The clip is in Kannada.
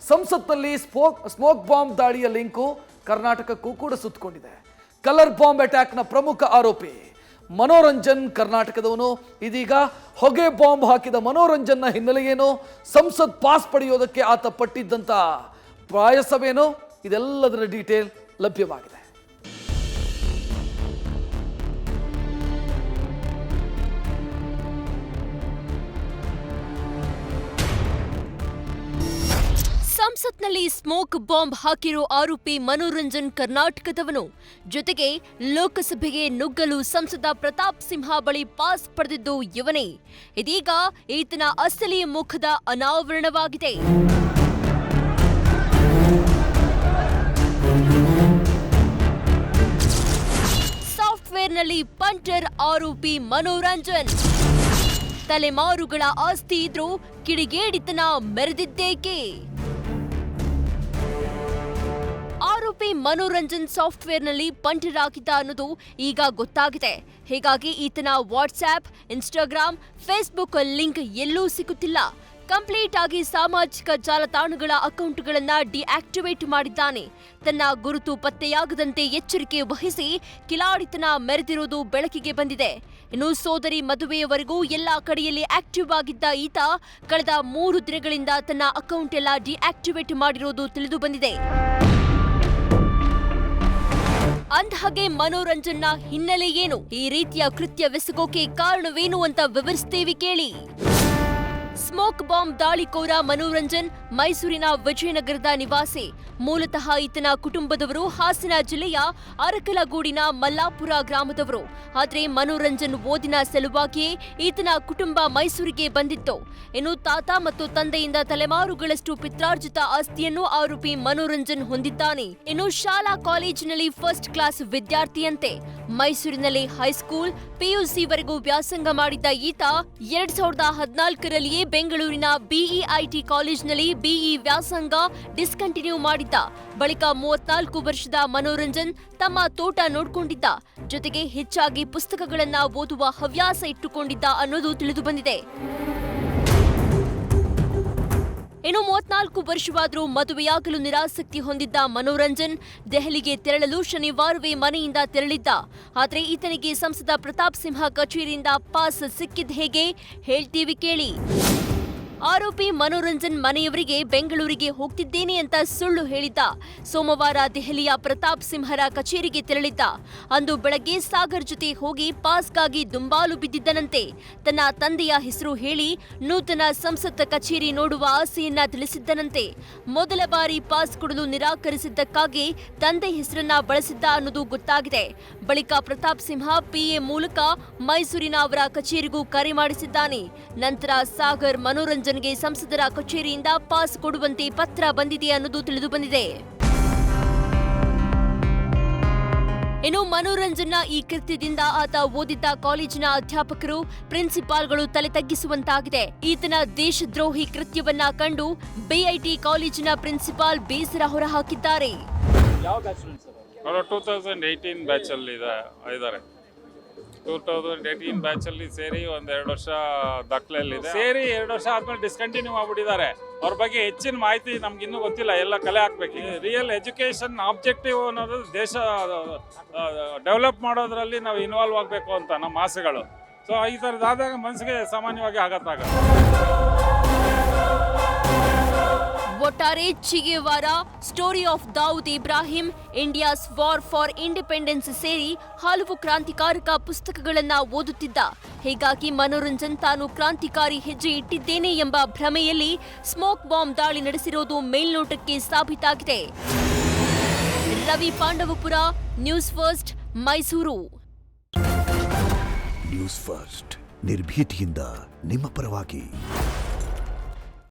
ಸಂಸತ್ನಲ್ಲಿ ಸ್ಮೋಕ್ ಬಾಂಬ್ ದಾಳಿಯ ಲಿಂಕು ಕರ್ನಾಟಕಕ್ಕೂ ಕೂಡ ಸುತ್ತಕೊಂಡಿದೆ. ಕಲರ್ ಬಾಂಬ್ ಅಟ್ಯಾಕ್ನ ಪ್ರಮುಖ ಆರೋಪಿ ಮನೋರಂಜನ್ ಕರ್ನಾಟಕದವನು. ಇದೀಗ ಹೊಗೆ ಬಾಂಬ್ ಹಾಕಿದ ಮನೋರಂಜನ್ನ ಹಿನ್ನೆಲೆ ಏನು, ಸಂಸತ್ ಪಾಸ್ ಪಡೆಯೋದಕ್ಕೆ ಆತ ಪಟ್ಟಿದ್ದಂಥ ಪ್ರಯಾಸವೇನು, ಇದೆಲ್ಲದರ ಡೀಟೇಲ್ ಲಭ್ಯವಾಗಿದೆ. ಸಂಸತ್ನಲ್ಲಿ ಸ್ಮೋಕ್ ಬಾಂಬ್ ಹಾಕಿರೋ ಆರೋಪಿ ಮನೋರಂಜನ್ ಕರ್ನಾಟಕದವನು. ಜೊತೆಗೆ ಲೋಕಸಭೆಗೆ ನುಗ್ಗಲು ಸಂಸದ ಪ್ರತಾಪ್ ಸಿಂಹ ಬಳಿ ಪಾಸ್ ಪಡೆದಿದ್ದು ಇವನೇ. ಇದೀಗ ಈತನ ಅಸಲಿ ಮುಖದ ಅನಾವರಣವಾಗಿದೆ. ಸಾಫ್ಟ್ವೇರ್ನಲ್ಲಿ ಪಂಟರ್ ಆರೋಪಿ ಮನೋರಂಜನ್. ತಲೆಮಾರುಗಳ ಆಸ್ತಿ ಇದ್ರೂ ಕಿಡಿಗೇಡಿತನ ಮೆರೆದಿದ್ದೇಕೆ? ಆರೋಪಿ ಮನೋರಂಜನ್ ಸಾಫ್ಟ್ವೇರ್ನಲ್ಲಿ ಪಂಟರ್ ಆಗಿದ್ದ ಅನ್ನೋದು ಈಗ ಗೊತ್ತಾಗಿದೆ. ಹೀಗಾಗಿ ಈತನ ವಾಟ್ಸ್ಆಪ್, ಇನ್ಸ್ಟಾಗ್ರಾಮ್, ಫೇಸ್ಬುಕ್ ಲಿಂಕ್ ಎಲ್ಲೂ ಸಿಗುತ್ತಿಲ್ಲ. ಕಂಪ್ಲೀಟ್ ಆಗಿ ಸಾಮಾಜಿಕ ಜಾಲತಾಣಗಳ ಅಕೌಂಟ್ಗಳನ್ನ ಡಿಆಕ್ಟಿವೇಟ್ ಮಾಡಿದ್ದಾನೆ. ತನ್ನ ಗುರುತು ಪತ್ತೆಯಾಗದಂತೆ ಎಚ್ಚರಿಕೆ ವಹಿಸಿ ಕಿಲಾಡಿತನ ಮೆರೆದಿರುವುದು ಬೆಳಕಿಗೆ ಬಂದಿದೆ. ಇನ್ನು ಸೋದರಿ ಮದುವೆಯವರೆಗೂ ಎಲ್ಲಾ ಕಡೆಯಲ್ಲಿ ಆಕ್ಟಿವ್ ಆಗಿದ್ದ ಈತ ಕಳೆದ 3 ದಿನಗಳಿಂದ ತನ್ನ ಅಕೌಂಟ್ ಎಲ್ಲ ಡಿಆಕ್ಟಿವೇಟ್ ಮಾಡಿರುವುದು ತಿಳಿದು ಬಂದಿದೆ. ಅಂದಹಾಗೆ ಮನೋರಂಜನ್ನ ಹಿನ್ನೆಲೆ ಏನು, ಈ ರೀತಿಯ ಕೃತ್ಯವೆಸಗೋಕೆ ಕಾರಣವೇನು ಅಂತ ವಿವರಿಸ್ತೇವೆ ಕೇಳಿ. ಸ್ಮೋಕ್ ಬಾಂಬ್ ದಾಳಿಕೋರ ಮನೋರಂಜನ್ ಮೈಸೂರಿನ ವಿಜಯನಗರದ ನಿವಾಸಿ. ಮೂಲತಃ ಈತನ ಕುಟುಂಬದವರು ಹಾಸನ ಜಿಲ್ಲೆಯ ಅರಕಲಗೂಡಿನ ಮಲ್ಲಾಪುರ ಗ್ರಾಮದವರು. ಆದರೆ ಮನೋರಂಜನ್ ಓದಿನ ಸಲುವಾಗಿಯೇ ಈತನ ಕುಟುಂಬ ಮೈಸೂರಿಗೆ ಬಂದಿತ್ತು. ಇನ್ನು ತಾತ ಮತ್ತು ತಂದೆಯಿಂದ ತಲೆಮಾರುಗಳಷ್ಟು ಪಿತ್ರಾರ್ಜಿತ ಆಸ್ತಿಯನ್ನು ಆರೋಪಿ ಮನೋರಂಜನ್ ಹೊಂದಿದ್ದಾನೆ. ಇನ್ನು ಶಾಲಾ ಕಾಲೇಜಿನಲ್ಲಿ ಫಸ್ಟ್ ಕ್ಲಾಸ್ ವಿದ್ಯಾರ್ಥಿಯಂತೆ. ಮೈಸೂರಿನಲ್ಲಿ ಹೈಸ್ಕೂಲ್, ಪಿಯುಸಿವರೆಗೂ ವ್ಯಾಸಂಗ ಮಾಡಿದ್ದ ಈತ 2014ರಲ್ಲಿಯೇ ಬೆಂಗಳೂರಿನ ಬಿಇಐಟಿ ಕಾಲೇಜಿನಲ್ಲಿ ಬಿಇ ವ್ಯಾಸಂಗ ಡಿಸ್ಕಂಟಿನ್ಯೂ ಮಾಡಿದ್ದ. ಬಳಿಕ 34 ವರ್ಷದ ಮನೋರಂಜನ್ ತಮ್ಮ ತೋಟ ನೋಡ್ಕೊಂಡಿದ್ದ. ಜೊತೆಗೆ ಹೆಚ್ಚಾಗಿ ಪುಸ್ತಕಗಳನ್ನ ಓದುವ ಹವ್ಯಾಸ ಇಟ್ಟುಕೊಂಡಿದ್ದ ಅನ್ನೋದು ತಿಳಿದು ಬಂದಿದೆ. ಇನ್ನು 34 ವರ್ಷವಾದರೂ ಮದುವೆಯಾಗಲು ನಿರಾಸಕ್ತಿ ಹೊಂದಿದ್ದ ಮನೋರಂಜನ್ ದೆಹಲಿಗೆ ತೆರಳಲು ಶನಿವಾರವೇ ಮನೆಯಿಂದ ತೆರಳಿದ್ದ. ಆದರೆ ಈತನಿಗೆ ಸಂಸದ ಪ್ರತಾಪ್ ಸಿಂಹ ಕಚೇರಿಯಿಂದ ಪಾಸ್ ಸಿಕ್ಕಿದ್ ಹೇಗೆ ಹೇಳ್ತೀವಿ ಕೇಳಿ. ಆರೋಪಿ ಮನೋರಂಜನ್ ಮನೆಯವರಿಗೆ ಬೆಂಗಳೂರಿಗೆ ಹೋಗ್ತಿದ್ದೇನೆ ಅಂತ ಸುಳ್ಳು ಹೇಳಿದ್ದ. ಸೋಮವಾರ ದೆಹಲಿಯ ಪ್ರತಾಪ್ ಸಿಂಹರ ಕಚೇರಿಗೆ ತೆರಳಿದ್ದ. ಅಂದು ಬೆಳಗ್ಗೆ ಸಾಗರ್ ಜೊತೆ ಹೋಗಿ ಪಾಸ್ಗಾಗಿ ದುಂಬಾಲು ಬಿದ್ದಿದ್ದನಂತೆ. ತನ್ನ ತಂದೆಯ ಹೆಸರು ಹೇಳಿ ನೂತನ ಸಂಸತ್ ಕಚೇರಿ ನೋಡುವ ಆಸೆಯನ್ನ ತಿಳಿಸಿದ್ದನಂತೆ. ಮೊದಲ ಬಾರಿ ಪಾಸ್ ಕೊಡಲು ನಿರಾಕರಿಸಿದ್ದಕ್ಕಾಗಿ ತಂದೆ ಹೆಸರನ್ನ ಬಳಸಿದ್ದ ಅನ್ನೋದು ಗೊತ್ತಾಗಿದೆ. ಬಳಿಕ ಪ್ರತಾಪ್ ಸಿಂಹ ಪಿಎ ಮೂಲಕ ಮೈಸೂರಿನ ಅವರ ಕಚೇರಿಗೂ ಕರೆ ಮಾಡಿಸಿದ್ದಾನೆ. ನಂತರ ಸಾಗರ್ ಮನೋರಂಜನ್ ಸಂಸದರ ಕಚೇರಿಯಿಂದ ಪಾಸ್ ಕೊಡುವಂತೆ ಪತ್ರ ಬಂದಿದೆ ಅನ್ನೋದು ತಿಳಿದು ಬಂದಿದೆ. ಇನ್ನು ಮನೋರಂಜನ್ನ ಈ ಕೃತ್ಯದಿಂದ ಆತ ಓದಿದ್ದ ಕಾಲೇಜಿನ ಅಧ್ಯಾಪಕರು, ಪ್ರಿನ್ಸಿಪಾಲ್ಗಳು ತಲೆ ತಗ್ಗಿಸುವಂತಾಗಿದೆ. ಈತನ ದೇಶದ್ರೋಹಿ ಕೃತ್ಯವನ್ನ ಕಂಡು ಬಿಐಟಿ ಕಾಲೇಜಿನ ಪ್ರಿನ್ಸಿಪಾಲ್ ಬೇಸರ ಹೊರಹಾಕಿದ್ದಾರೆ. 2018 ಬ್ಯಾಚ್ ಅಲ್ಲಿ ಇದ್ದಾರೆ. 2018 ಬ್ಯಾಚ್ ಅಲ್ಲಿ ಸೇರಿ 1-2 ವರ್ಷ ದಾಖಲೆಯಲ್ಲಿದೆ. ಸೇರಿ 2 ವರ್ಷ ಆದ್ಮೇಲೆ ಡಿಸ್ಕಂಟಿನ್ಯೂ ಮಾಡ್ಬಿಟ್ಟಿದ್ದಾರೆ. ಅವ್ರ ಬಗ್ಗೆ ಹೆಚ್ಚಿನ ಮಾಹಿತಿ ನಮ್ಗೆ ಇನ್ನೂ ಗೊತ್ತಿಲ್ಲ. ಎಲ್ಲ ಕಲೆ ಹಾಕ್ಬೇಕು. ರಿಯಲ್ ಎಜುಕೇಶನ್ ಆಬ್ಜೆಕ್ಟಿವ್ ಅನ್ನೋದು ದೇಶ ಡೆವಲಪ್ ಮಾಡೋದ್ರಲ್ಲಿ ನಾವು ಇನ್ವಾಲ್ವ್ ಆಗಬೇಕು ಅಂತ ನಮ್ಮ ಆಸೆಗಳು. ಸೊ ಈ ಥರದ್ದಾದಾಗ ಮನಸ್ಸಿಗೆ ಸಾಮಾನ್ಯವಾಗಿ ಆಘಾತ. ಒಟ್ಟಾರೆ Che Guevara, story of Dawood Ibrahim, India's war for independence ಸೇರಿ ಹಲವು ಕ್ರಾಂತಿಕಾರಕ ಪುಸ್ತಕಗಳನ್ನ ಓದುತ್ತಿದ್ದ. ಹೀಗಾಗಿ ಮನೋರಂಜನ್ ತಾನು ಕ್ರಾಂತಿಕಾರಿ ಹೆಜ್ಜೆ ಇಟ್ಟಿದ್ದೇನೆ ಎಂಬ ಭ್ರಮೆಯಲ್ಲಿ ಸ್ಮೋಕ್ ಬಾಂಬ್ ದಾಳಿ ನಡೆಸಿರೋದು ಮೇಲ್ನೋಟಕ್ಕೆ ಸಾಬೀತಾಗಿದೆ. Ravi Pandavapura, news first, Mysuru. News first ನಿರ್ಭೀತಿಯಿಂದ ನಿಮ್ಮ ಪರವಾಗಿ.